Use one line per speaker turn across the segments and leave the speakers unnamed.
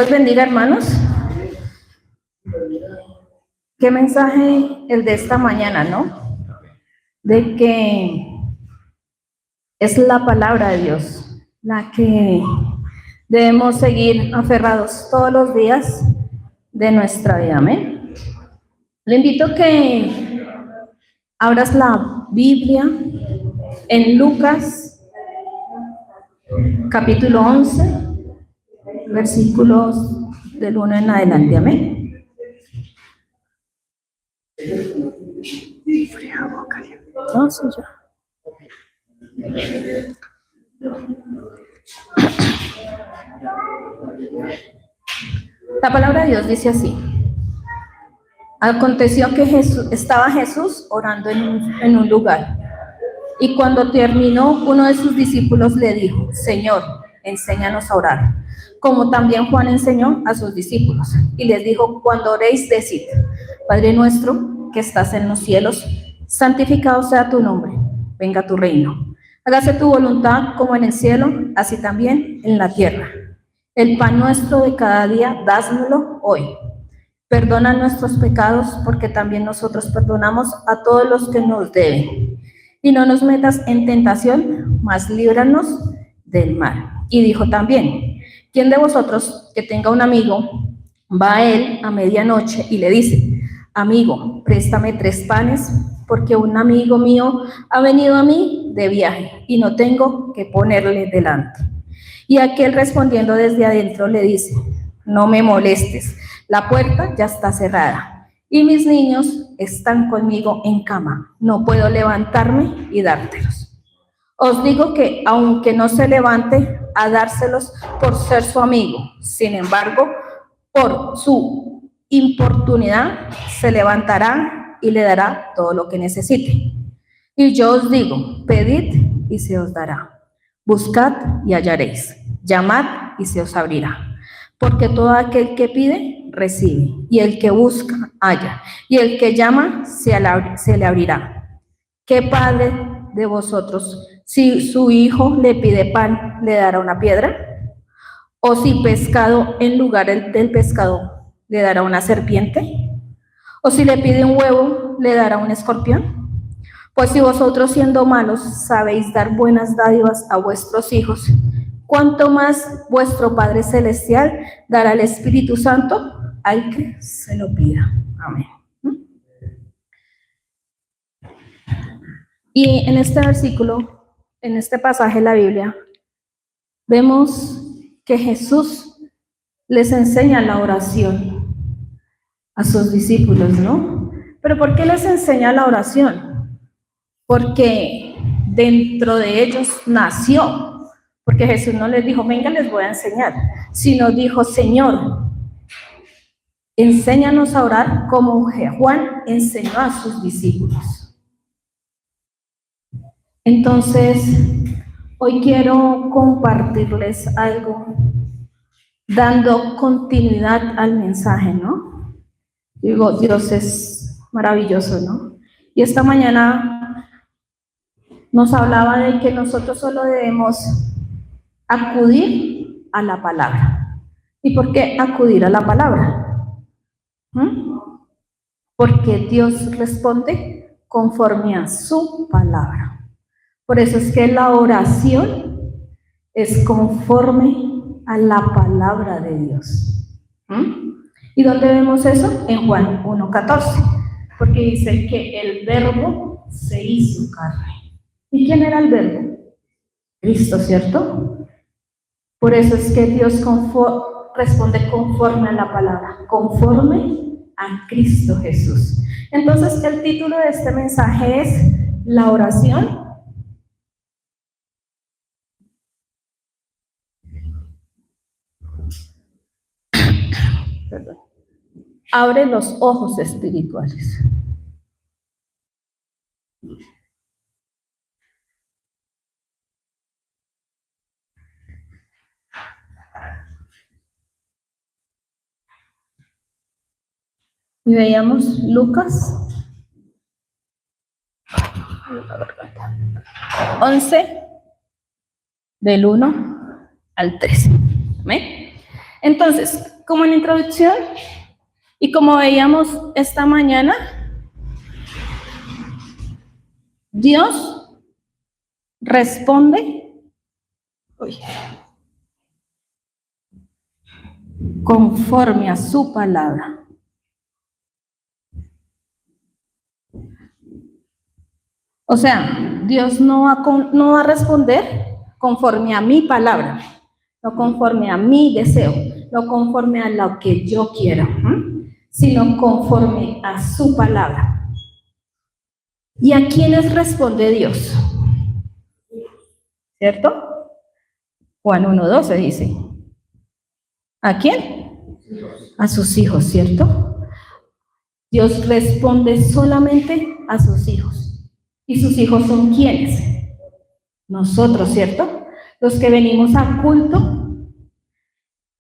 Dios bendiga, hermanos. Qué mensaje el de esta mañana, ¿no? De que es la palabra de Dios la que debemos seguir aferrados todos los días de nuestra vida. Amén. Le invito a que abras la Biblia en Lucas, capítulo 11, versículos del 1 en adelante. Amén. No, sí, ya. La palabra de Dios dice así: aconteció que estaba Jesús orando en un lugar, y cuando terminó, uno de sus discípulos le dijo: Señor, enséñanos a orar, como también Juan enseñó a sus discípulos. Y les dijo: cuando oréis, decid: Padre nuestro que estás en los cielos, santificado sea tu nombre, venga tu reino. Hágase tu voluntad como en el cielo, así también en la tierra. El pan nuestro de cada día, dásnoslo hoy. Perdona nuestros pecados, porque también nosotros perdonamos a todos los que nos deben. Y no nos metas en tentación, mas líbranos del mal. Y dijo también: ¿quién de vosotros que tenga un amigo va a él a medianoche y le dice: amigo, préstame 3 panes, porque un amigo mío ha venido a mí de viaje y no tengo que ponerle delante? Y aquel, respondiendo desde adentro, le dice: no me molestes, la puerta ya está cerrada y mis niños están conmigo en cama, no puedo levantarme y dártelos. Os digo que aunque no se levante a dárselos por ser su amigo, sin embargo, por su importunidad se levantará y le dará todo lo que necesite. Y yo os digo: pedid y se os dará, buscad y hallaréis, llamad y se os abrirá. Porque todo aquel que pide, recibe, y el que busca, halla, y el que llama, se le abrirá. ¿Qué padre de vosotros, si su hijo le pide pan, le dará una piedra? ¿O si pescado, en lugar del pescado, le dará una serpiente? ¿O si le pide un huevo, le dará un escorpión? Pues si vosotros, siendo malos, sabéis dar buenas dádivas a vuestros hijos, ¿cuánto más vuestro Padre Celestial dará el Espíritu Santo al que se lo pida? Amén. Y en este versículo, en este pasaje de la Biblia, vemos que Jesús les enseña la oración a sus discípulos, ¿no? ¿Pero por qué les enseña la oración? Porque dentro de ellos nació. Porque Jesús no les dijo: venga, les voy a enseñar, sino dijo: Señor, enséñanos a orar como Juan enseñó a sus discípulos. Entonces, hoy quiero compartirles algo, dando continuidad al mensaje, ¿no? Digo, Dios es maravilloso, ¿no? Y esta mañana nos hablaba de que nosotros solo debemos acudir a la palabra. ¿Y por qué acudir a la palabra? Porque Dios responde conforme a su palabra. Por eso es que la oración es conforme a la palabra de Dios. ¿Y dónde vemos eso? En Juan 1:14, porque dice que el verbo se hizo carne. ¿Y quién era el verbo? Cristo, ¿cierto? Por eso es que Dios responde conforme a la palabra, conforme a Cristo Jesús. Entonces, el título de este mensaje es: la oración abre los ojos espirituales. Y veíamos Lucas 11, del 1 al 13. ¿Amén? Entonces, como en la introducción y como veíamos esta mañana, Dios responde conforme a su palabra. O sea, Dios no va a responder conforme a mi palabra, no conforme a mi deseo, no conforme a lo que yo quiero, sino conforme a su palabra. ¿Y a quiénes responde Dios? ¿Cierto? Juan 1:12 dice. ¿A quién? A sus hijos, ¿cierto? Dios responde solamente a sus hijos. ¿Y sus hijos son quiénes? Nosotros, ¿cierto? Los que venimos a culto,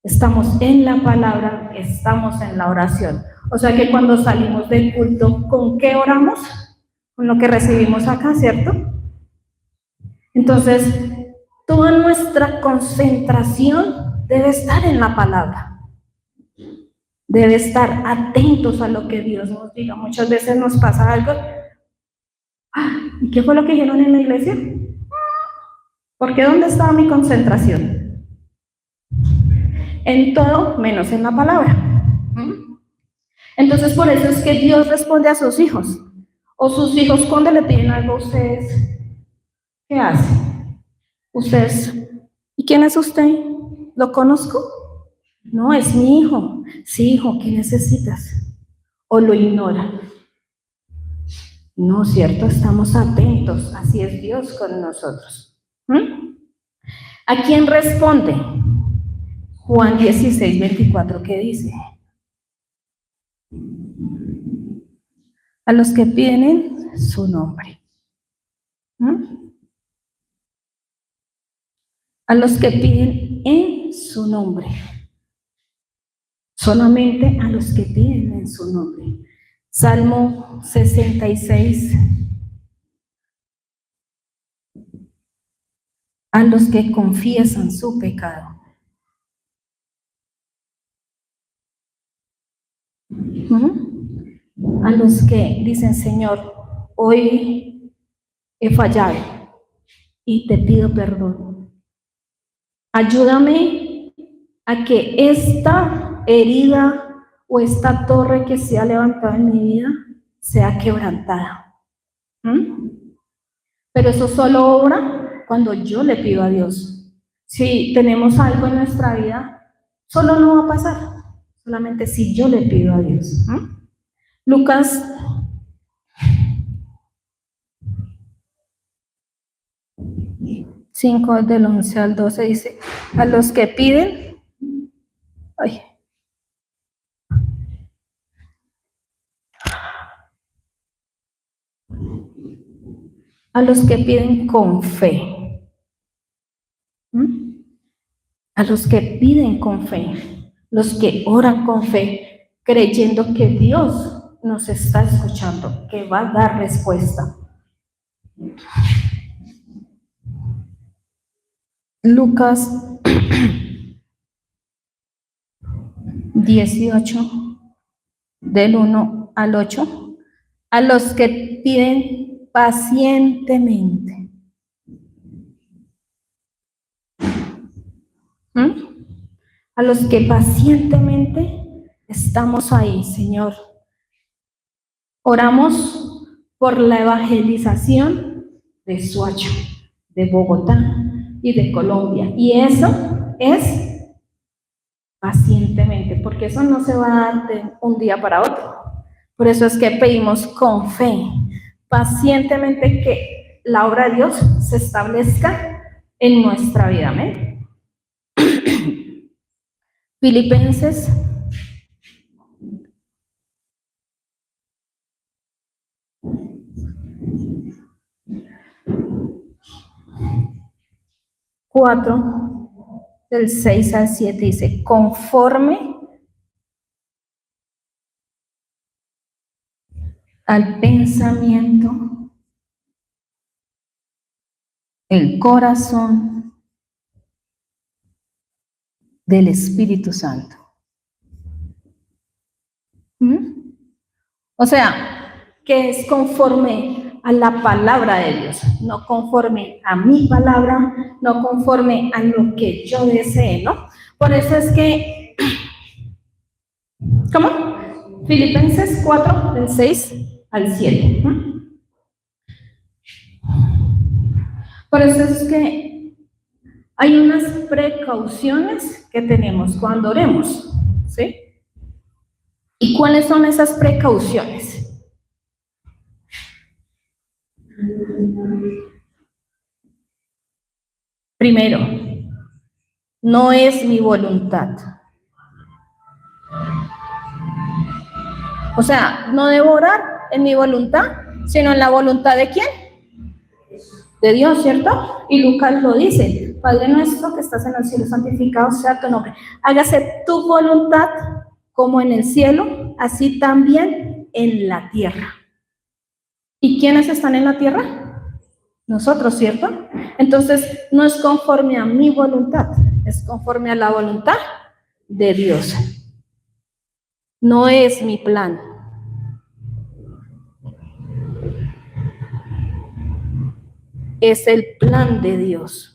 estamos en la palabra, estamos en la oración. O sea que cuando salimos del culto, ¿con qué oramos? Con lo que recibimos acá, ¿cierto? Entonces, toda nuestra concentración debe estar en la palabra. Debe estar atentos a lo que Dios nos diga. Muchas veces nos pasa algo. ¿Y qué fue lo que dijeron en la iglesia? Porque ¿dónde estaba mi concentración? En todo menos en la palabra. Entonces por eso es que Dios responde a sus hijos. O sus hijos cuando le piden algo a ustedes, ¿qué hacen? Ustedes, ¿y quién es usted? ¿Lo conozco? No, es mi hijo. Sí, hijo, ¿qué necesitas? O lo ignora. No, ¿cierto? Estamos atentos. Así es Dios con nosotros. ¿A quién responde? Juan 16:24, ¿qué dice? A los que piden en su nombre. A los que piden en su nombre. Solamente a los que piden en su nombre. Salmo 66. A los que confiesan su pecado. A los que dicen, Señor, hoy he fallado y te pido perdón. Ayúdame a que esta herida o esta torre que se ha levantado en mi vida sea quebrantada. Pero eso solo obra cuando yo le pido a Dios. Si tenemos algo en nuestra vida, solo no va a pasar, solamente si yo le pido a Dios. Lucas 5 del 11 al 12 dice, a los que piden, a los que piden con fe, a los que piden con fe, los que oran con fe, creyendo que Dios nos está escuchando, que va a dar respuesta. Lucas 18, del 1 al 8, a los que piden pacientemente. A los que pacientemente estamos ahí, Señor. Oramos por la evangelización de Soacha, de Bogotá y de Colombia. Y eso es pacientemente, porque eso no se va a dar de un día para otro. Por eso es que pedimos con fe, pacientemente, que la obra de Dios se establezca en nuestra vida. Amén. Filipenses 4, del 6 al 7 dice, conforme al pensamiento, el corazón del Espíritu Santo. O sea, que es conforme a la palabra de Dios, no conforme a mi palabra, no conforme a lo que yo desee, ¿no? Por eso es que, ¿cómo? Filipenses 4, del 6 al 7. Por eso es que hay unas precauciones que tenemos cuando oremos, ¿sí? ¿Y cuáles son esas precauciones? Primero, no es mi voluntad. O sea, no debo orar en mi voluntad, sino en la voluntad ¿de quién? De Dios, ¿cierto? Y Lucas lo dice: Padre nuestro que estás en el cielo, santificado sea tu nombre. Hágase tu voluntad como en el cielo, así también en la tierra. ¿Y quiénes están en la tierra? Nosotros, ¿cierto? Entonces, no es conforme a mi voluntad, es conforme a la voluntad de Dios. No es mi plan. Es el plan de Dios.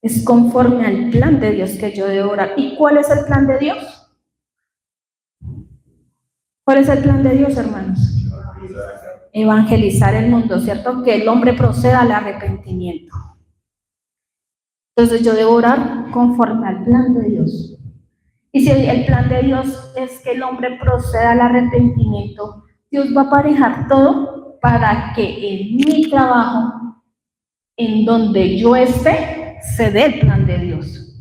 Es conforme al plan de Dios que yo debo orar. ¿Y cuál es el plan de Dios? ¿Cuál es el plan de Dios, hermanos? Evangelizar el mundo, ¿cierto? Que el hombre proceda al arrepentimiento. Entonces yo debo orar conforme al plan de Dios. Y si el plan de Dios es que el hombre proceda al arrepentimiento, Dios va a aparejar todo para que en mi trabajo, en donde yo esté, se dé el plan de Dios.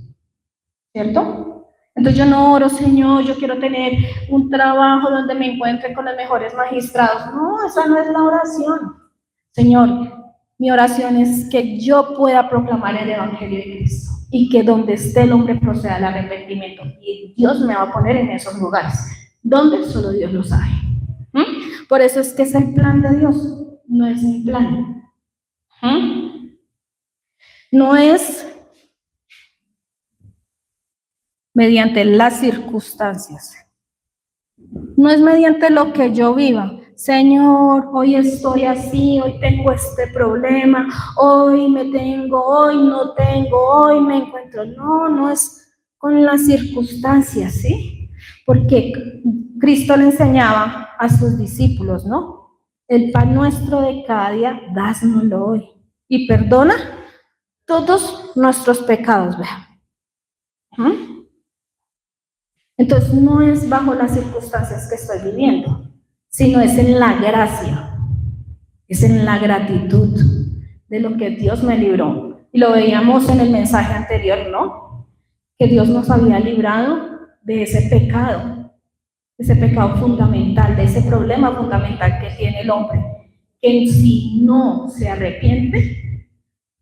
¿Cierto? Entonces yo no oro: Señor, yo quiero tener un trabajo donde me encuentre con los mejores magistrados. No, esa no es la oración. Señor, mi oración es que yo pueda proclamar el Evangelio de Cristo y que donde esté el hombre proceda al arrepentimiento. Y Dios me va a poner en esos lugares, donde solo Dios lo sabe. Por eso es que es el plan de Dios, no es mi plan. No es mediante las circunstancias. No es mediante lo que yo viva. Señor, hoy estoy así, hoy tengo este problema, hoy no tengo, hoy me encuentro. No, no es con las circunstancias, ¿sí? Porque Cristo le enseñaba a sus discípulos, ¿no? El pan nuestro de cada día, dásnoslo hoy. Y perdona todos nuestros pecados, vean. Entonces no es bajo las circunstancias que estoy viviendo, sino es en la gracia, es en la gratitud de lo que Dios me libró. Y lo veíamos en el mensaje anterior, ¿no? Que Dios nos había librado de ese pecado fundamental, de ese problema fundamental que tiene el hombre, que si no se arrepiente,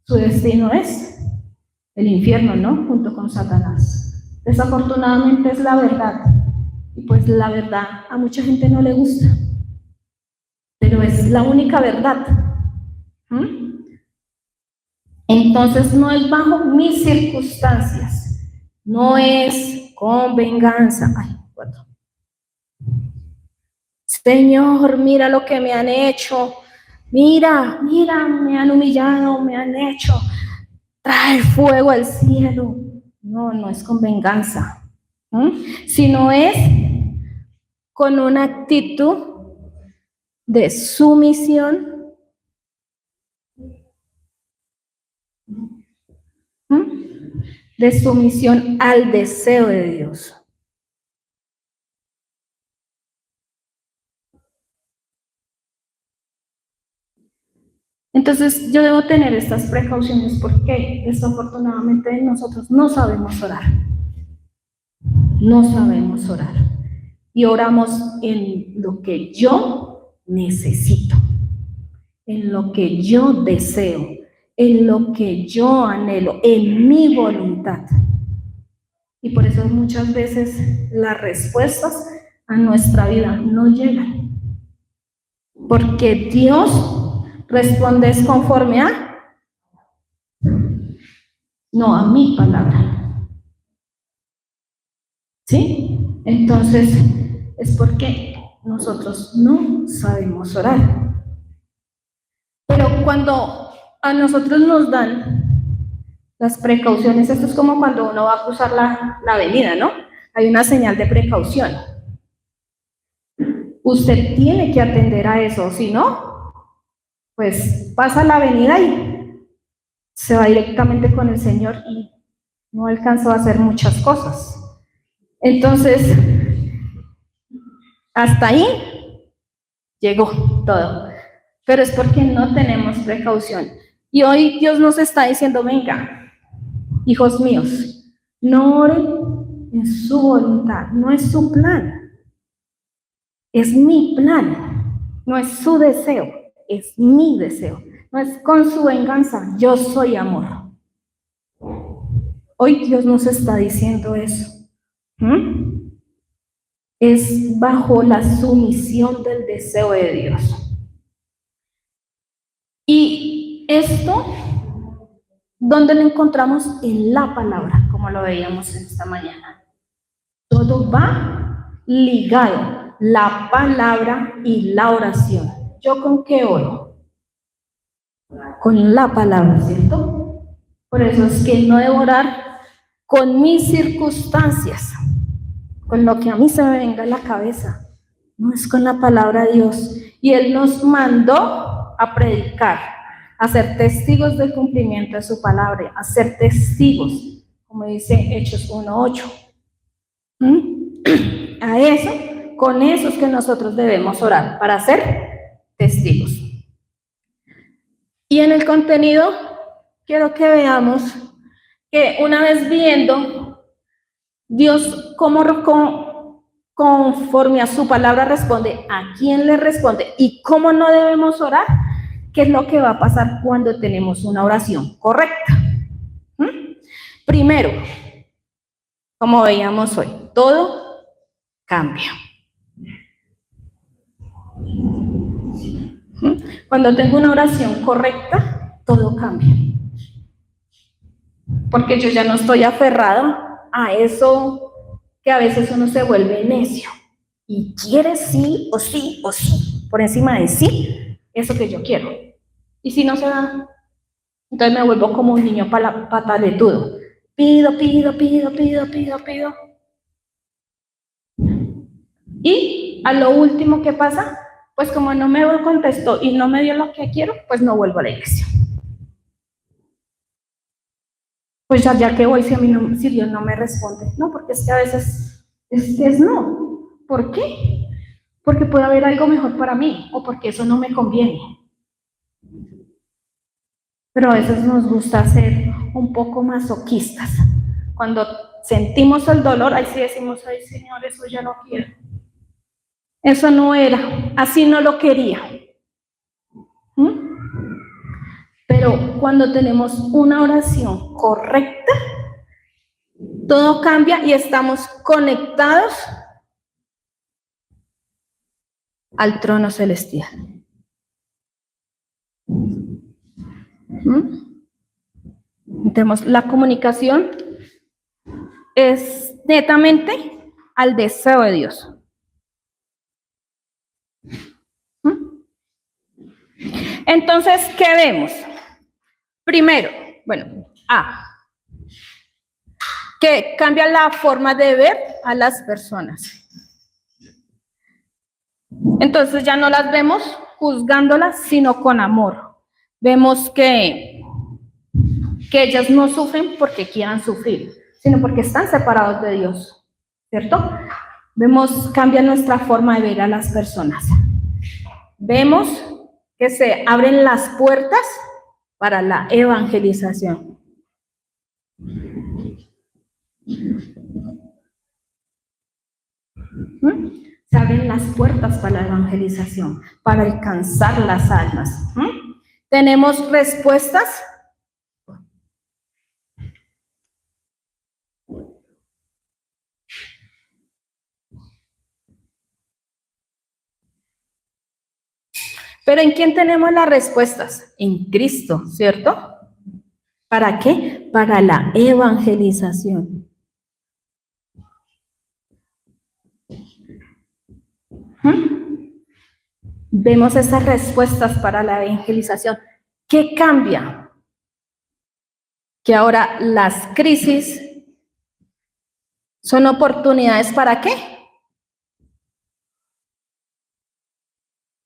su destino es el infierno, ¿no? Junto con Satanás. Desafortunadamente es la verdad, y pues la verdad a mucha gente no le gusta, pero es la única verdad. Entonces no es bajo mis circunstancias, no es con venganza. Señor, mira lo que me han hecho, mira, me han humillado, me han hecho, trae fuego al cielo. No es con venganza, sino es con una actitud de sumisión, de sumisión al deseo de Dios. Entonces yo debo tener estas precauciones porque desafortunadamente nosotros no sabemos orar. No sabemos orar. Y oramos en lo que yo necesito, en lo que yo deseo, en lo que yo anhelo, en mi voluntad. Y por eso muchas veces las respuestas a nuestra vida no llegan. Porque Dios responde conforme a no a mi palabra. ¿Sí? Entonces, es porque nosotros no sabemos orar. Pero cuando a nosotros nos dan las precauciones, esto es como cuando uno va a cruzar la avenida, ¿no? Hay una señal de precaución. Usted tiene que atender a eso, si no, pues pasa la avenida y se va directamente con el Señor y no alcanzó a hacer muchas cosas. Entonces, hasta ahí llegó todo. Pero es porque no tenemos precaución. Y hoy Dios nos está diciendo, venga, hijos míos, no oren en su voluntad, no es su plan. Es mi plan, no es su deseo, es mi deseo. No es con su venganza, yo soy amor. Hoy Dios nos está diciendo eso. Es bajo la sumisión del deseo de Dios. Y esto, ¿dónde lo encontramos? En la palabra, como lo veíamos esta mañana. Todo va ligado. La palabra y la oración. ¿Yo con qué oro? Con la palabra, ¿cierto? Por eso es que no debo orar con mis circunstancias, con lo que a mí se me venga a la cabeza. No, es con la palabra de Dios. Y Él nos mandó a predicar, a ser testigos del cumplimiento de su palabra, a ser testigos, como dice Hechos 1:8. A eso, con eso es que nosotros debemos orar, para ser testigos. Y en el contenido, quiero que veamos que una vez viendo Dios cómo conforme a su palabra responde, a quién le responde y cómo no debemos orar, qué es lo que va a pasar cuando tenemos una oración correcta. Primero, como veíamos hoy, todo cambia. Cuando tengo una oración correcta, todo cambia. Porque yo ya no estoy aferrado a eso que a veces uno se vuelve necio y quiere sí o sí o sí, por encima de sí, eso que yo quiero. Y si no se da, entonces me vuelvo como un niño pataletudo. Pido. Y a lo último que pasa, pues como no me contestó y no me dio lo que quiero, pues no vuelvo a la iglesia. Pues ya que voy, si Dios no me responde. No, porque es que a veces es no. ¿Por qué? Porque puede haber algo mejor para mí o porque eso no me conviene. Pero a veces nos gusta ser un poco masoquistas. Cuando sentimos el dolor, ahí sí decimos, ay Señor, eso ya no quiero. Eso no era, así no lo quería. Pero cuando tenemos una oración correcta, todo cambia y estamos conectados al trono celestial. Entonces, la comunicación es netamente al deseo de Dios. Entonces, ¿qué vemos? Primero, que cambia la forma de ver a las personas. Entonces ya no las vemos juzgándolas, sino con amor. Vemos que ellas no sufren porque quieran sufrir, sino porque están separados de Dios, ¿cierto? Cambia nuestra forma de ver a las personas. Vemos que se abren las puertas para la evangelización. Se abren las puertas para la evangelización, para alcanzar las almas. ¿Tenemos respuestas? Pero ¿en quién tenemos las respuestas? En Cristo, ¿cierto? ¿Para qué? para la evangelización. Vemos esas respuestas para la evangelización. ¿Qué cambia? Que ahora las crisis son oportunidades ¿para qué?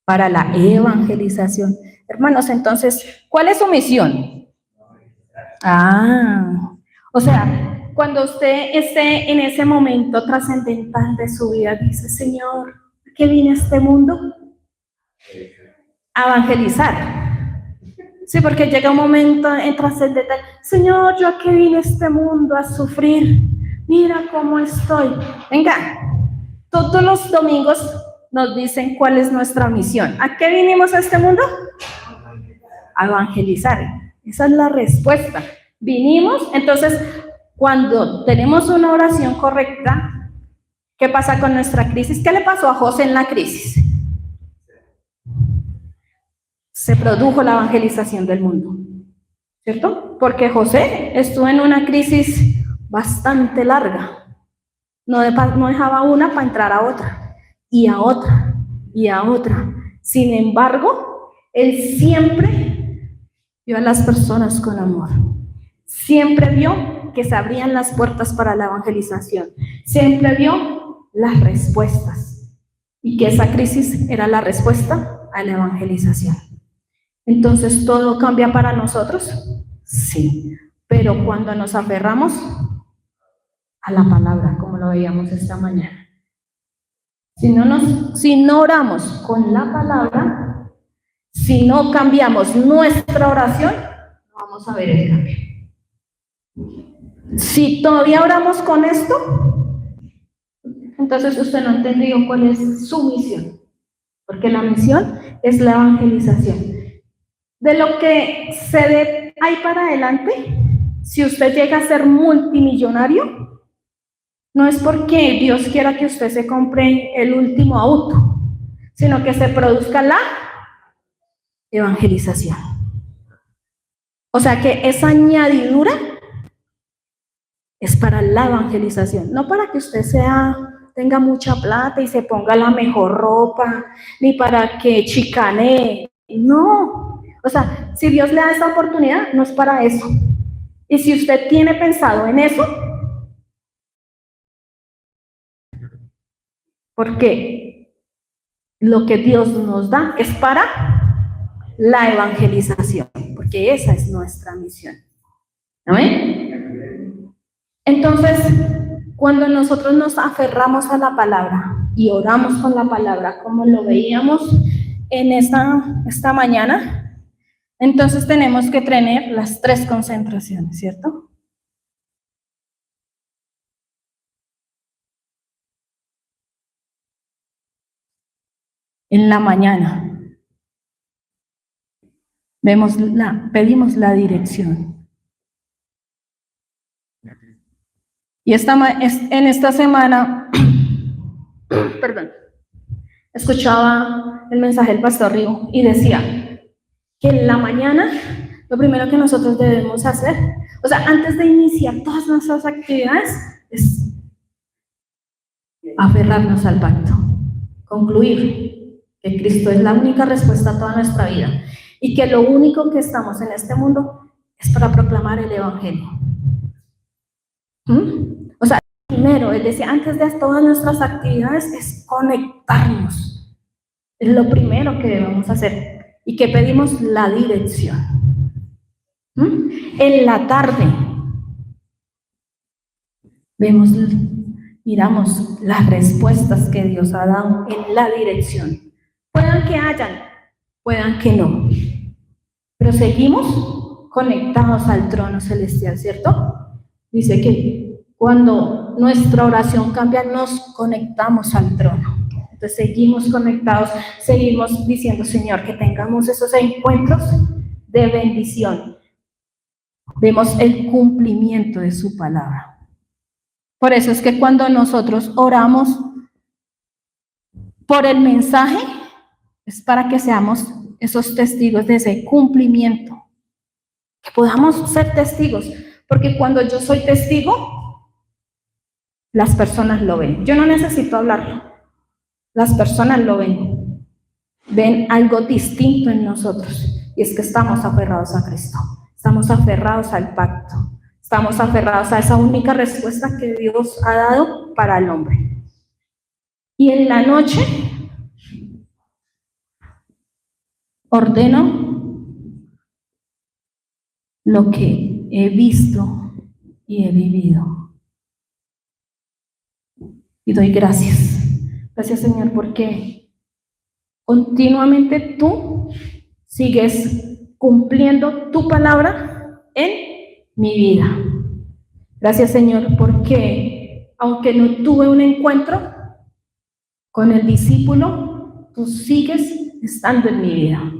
Para la evangelización. Hermanos, entonces, ¿cuál es su misión? O sea, cuando usted esté en ese momento trascendental de su vida, dice, Señor, ¿a qué vine a este mundo? A evangelizar. Sí, porque llega un momento en trascendental, Señor, ¿yo a qué vine a este mundo? A sufrir. Mira cómo estoy. Venga, todos los domingos nos dicen cuál es nuestra misión. ¿A qué vinimos a este mundo? A evangelizar. Esa es la respuesta. Vinimos, entonces, cuando tenemos una oración correcta, ¿qué pasa con nuestra crisis? ¿Qué le pasó a José en la crisis? Se produjo la evangelización del mundo, ¿cierto? Porque José estuvo en una crisis bastante larga. No dejaba una para entrar a otra, y a otra, y a otra. Sin embargo, él siempre vio a las personas con amor. Siempre vio que se abrían las puertas para la evangelización. Siempre vio las respuestas. Y que esa crisis era la respuesta a la evangelización. Entonces, ¿todo cambia para nosotros? Sí. Pero cuando nos aferramos a la palabra, como lo veíamos esta mañana. Si no oramos con la palabra, si no cambiamos nuestra oración, no vamos a ver el cambio. Si todavía oramos con esto, entonces usted no ha entendido cuál es su misión, porque la misión es la evangelización. De lo que se dé ahí para adelante, si usted llega a ser multimillonario, no es porque Dios quiera que usted se compre el último auto, sino que se produzca la evangelización. O sea que esa añadidura es para la evangelización, no para que usted tenga mucha plata y se ponga la mejor ropa, ni para que chicanee, no. O sea, si Dios le da esa oportunidad, no es para eso. Y si usted tiene pensado en eso, porque lo que Dios nos da es para la evangelización, porque esa es nuestra misión. ¿Amén? Entonces, cuando nosotros nos aferramos a la palabra y oramos con la palabra, como lo veíamos en esta mañana, entonces tenemos que tener las 3 concentraciones, ¿cierto? En la mañana pedimos la dirección. Y en esta semana, perdón, escuchaba el mensaje del pastor Rigo y decía que en la mañana lo primero que nosotros debemos hacer, o sea, antes de iniciar todas nuestras actividades, es aferrarnos al pacto, concluir que Cristo es la única respuesta a toda nuestra vida y que lo único que estamos en este mundo es para proclamar el Evangelio. O sea, primero, es decir, antes de todas nuestras actividades es conectarnos. Es lo primero que debemos hacer y que pedimos la dirección. En la tarde miramos las respuestas que Dios ha dado en la dirección. Puedan que hayan, puedan que no, pero seguimos conectados al trono celestial, ¿cierto? Dice que cuando nuestra oración cambia, nos conectamos al trono. Entonces seguimos conectados, seguimos diciendo, Señor, que tengamos esos encuentros de bendición. Vemos el cumplimiento de su palabra. Por eso es que cuando nosotros oramos por el mensaje, es para que seamos esos testigos de ese cumplimiento, que podamos ser testigos, Porque cuando yo soy testigo, las personas lo ven. Yo no necesito hablarlo. Las personas lo ven. Ven algo distinto en nosotros. Y es que estamos aferrados a Cristo. Estamos aferrados al pacto. Estamos aferrados a esa única respuesta que Dios ha dado para el hombre. Y en la noche ordeno lo que he visto y he vivido. Y doy gracias. Gracias, Señor, porque continuamente tú sigues cumpliendo tu palabra en mi vida. Gracias, Señor, porque aunque no tuve un encuentro con el discípulo, tú sigues estando en mi vida.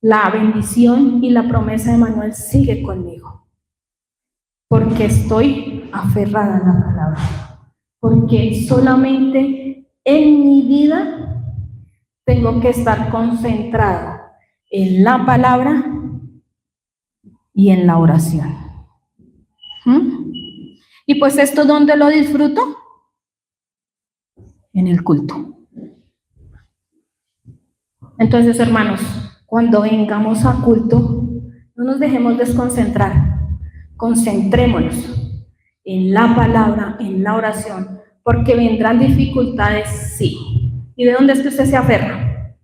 La bendición y la promesa de Manuel sigue conmigo, porque estoy aferrada a la palabra, porque solamente en mi vida tengo que estar concentrado en la palabra y en la oración. Y pues esto, ¿dónde lo disfruto? En el culto. Entonces, hermanos, cuando vengamos a culto, no nos dejemos desconcentrar, concentrémonos en la palabra, en la oración, porque vendrán dificultades, sí. ¿Y de dónde es que usted se aferra?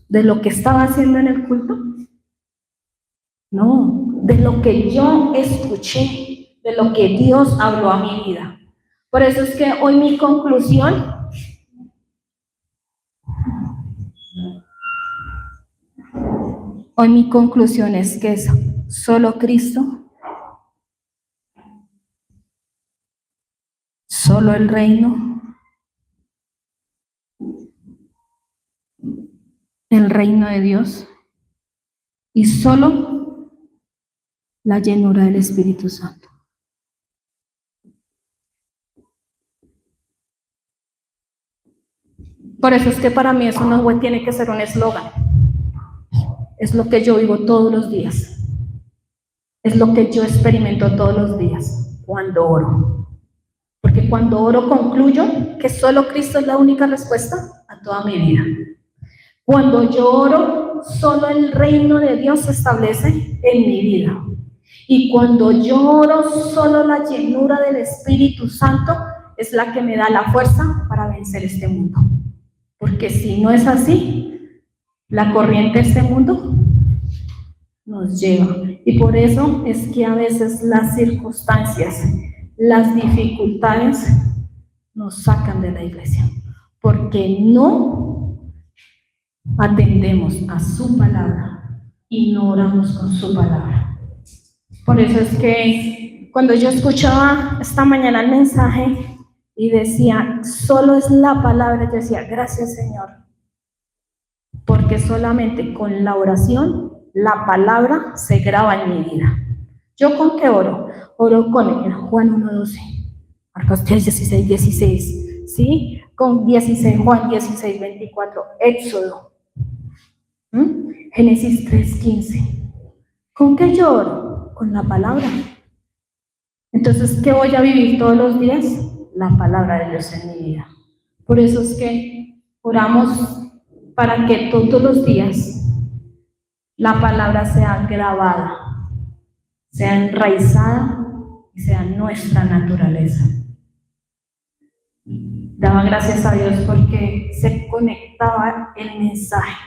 ¿De lo que estaba haciendo en el culto? No, de lo que yo escuché, de lo que Dios habló a mi vida. Por eso es que hoy mi conclusión es que es solo Cristo, solo el reino, el reino de Dios, y solo la llenura del Espíritu Santo. Por eso es que para mí eso no tiene que ser un eslogan. Es lo que yo vivo todos los días. Es lo que yo experimento todos los días cuando oro. Porque cuando oro concluyo que solo Cristo es la única respuesta a toda mi vida. Cuando yo oro, solo el reino de Dios se establece en mi vida. Y cuando yo oro, solo la llenura del Espíritu Santo es la que me da la fuerza para vencer este mundo. Porque si no es así, la corriente de este mundo nos lleva. Y por eso es que a veces las circunstancias, las dificultades nos sacan de la iglesia. Porque no atendemos a su palabra y no oramos con su palabra. Por eso es que cuando yo escuchaba esta mañana el mensaje y decía, solo es la palabra, yo decía, gracias, Señor, porque solamente con la oración la palabra se graba en mi vida. ¿Yo con qué oro? Oro con Juan 1:12, Marcos 3:16, ¿sí? Con 16, Juan 16:24, Éxodo, Génesis 3:15. ¿Con qué yo oro? Con la palabra. Entonces, ¿qué voy a vivir todos los días? La palabra de Dios en mi vida. Por eso es que oramos para que todos los días la palabra sea grabada, sea enraizada y sea nuestra naturaleza. Daba gracias a Dios porque se conectaba el mensaje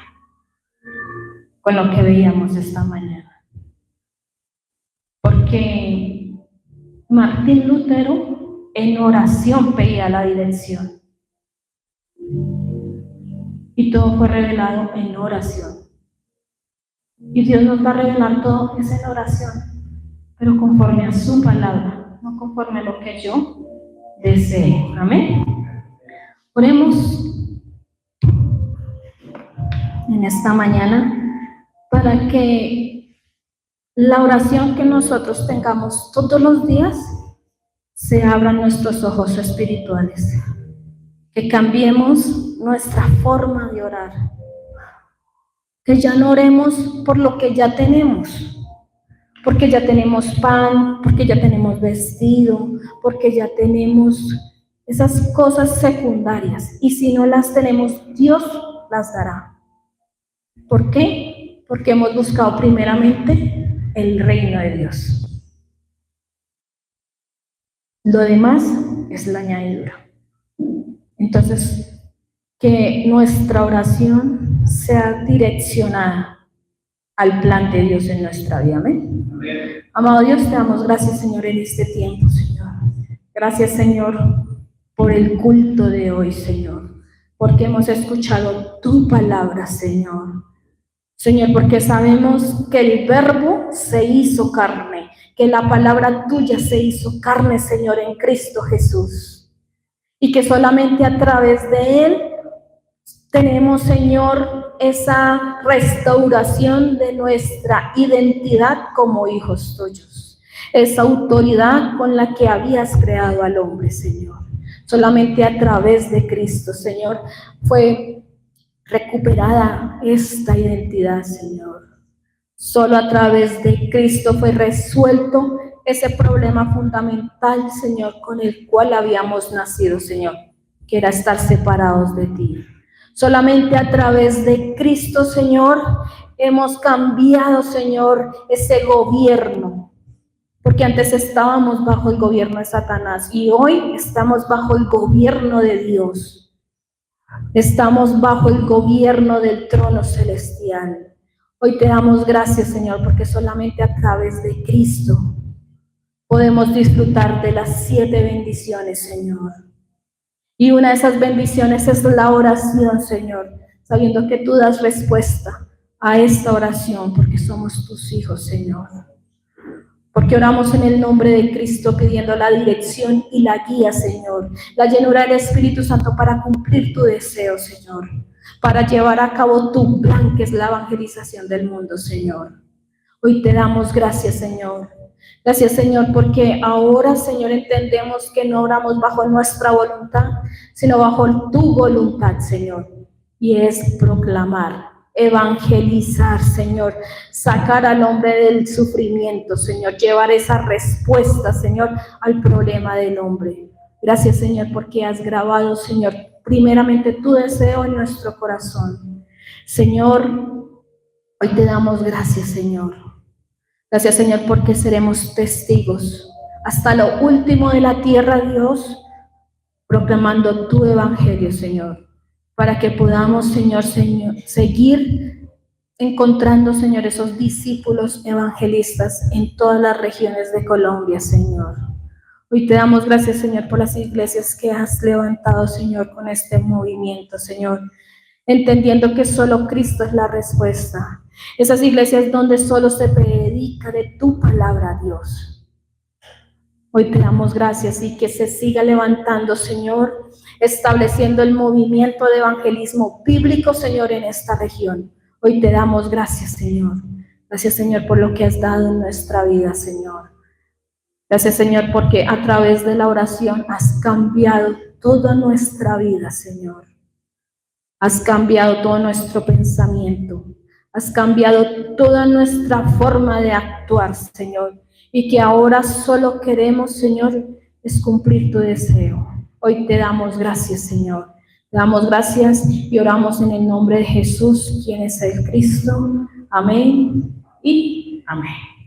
con lo que veíamos esta mañana. Porque Martín Lutero en oración pedía la dirección. Y todo fue revelado en oración. Y Dios nos va a revelar todo es en oración, pero conforme a su palabra, no conforme a lo que yo desee. Amén. Oremos en esta mañana para que la oración que nosotros tengamos todos los días se abran nuestros ojos espirituales, que cambiemos nuestra forma de orar, que ya no oremos por lo que ya tenemos, porque ya tenemos pan, porque ya tenemos vestido, porque ya tenemos esas cosas secundarias. Y si no las tenemos, Dios las dará. ¿Por qué? Porque hemos buscado primeramente el reino de Dios. Lo demás es la añadidura. Entonces, que nuestra oración sea direccionada al plan de Dios en nuestra vida. Amén. Amado Dios, te damos gracias, Señor, en este tiempo, Señor. Gracias, Señor, por el culto de hoy, Señor, porque hemos escuchado tu palabra, Señor. Señor, porque sabemos que el verbo se hizo carne, que la palabra tuya se hizo carne, Señor, en Cristo Jesús. Y que solamente a través de él tenemos, Señor, esa restauración de nuestra identidad como hijos tuyos. Esa autoridad con la que habías creado al hombre, Señor. Solamente a través de Cristo, Señor, fue recuperada esta identidad, Señor. Solo a través de Cristo fue resuelto ese problema fundamental, Señor, con el cual habíamos nacido, Señor, que era estar separados de ti. Solamente a través de Cristo, Señor, hemos cambiado, Señor, ese gobierno. Porque antes estábamos bajo el gobierno de Satanás y hoy estamos bajo el gobierno de Dios. Estamos bajo el gobierno del trono celestial. Hoy te damos gracias, Señor, porque solamente a través de Cristo podemos disfrutar de las 7 bendiciones, Señor. Y una de esas bendiciones es la oración, Señor, sabiendo que tú das respuesta a esta oración porque somos tus hijos, Señor. Porque oramos en el nombre de Cristo pidiendo la dirección y la guía, Señor, la llenura del Espíritu Santo para cumplir tu deseo, Señor, para llevar a cabo tu plan, que es la evangelización del mundo, Señor. Hoy te damos gracias, Señor. Gracias, Señor, porque ahora, Señor, entendemos que no oramos bajo nuestra voluntad, sino bajo tu voluntad, Señor, y es proclamar, evangelizar, Señor, sacar al hombre del sufrimiento, Señor, llevar esa respuesta, Señor, al problema del hombre. Gracias, Señor, porque has grabado, Señor, primeramente tu deseo en nuestro corazón. Señor, hoy te damos gracias, Señor. Gracias, Señor, porque seremos testigos hasta lo último de la tierra, Dios, proclamando tu evangelio, Señor, para que podamos, Señor, seguir encontrando, Señor, esos discípulos evangelistas en todas las regiones de Colombia, Señor. Hoy te damos gracias, Señor, por las iglesias que has levantado, Señor, con este movimiento, Señor, entendiendo que solo Cristo es la respuesta. Esas iglesias donde solo se predica de tu palabra, Dios. Hoy te damos gracias y que se siga levantando, Señor, estableciendo el movimiento de evangelismo bíblico, Señor, en esta región. Hoy te damos gracias, Señor. Gracias, Señor, por lo que has dado en nuestra vida, Señor. Gracias, Señor, porque a través de la oración has cambiado toda nuestra vida, Señor. Has cambiado todo nuestro pensamiento. Has cambiado toda nuestra forma de actuar, Señor. Y que ahora solo queremos, Señor, es cumplir tu deseo. Hoy te damos gracias, Señor. Te damos gracias y oramos en el nombre de Jesús, quien es el Cristo. Amén y amén.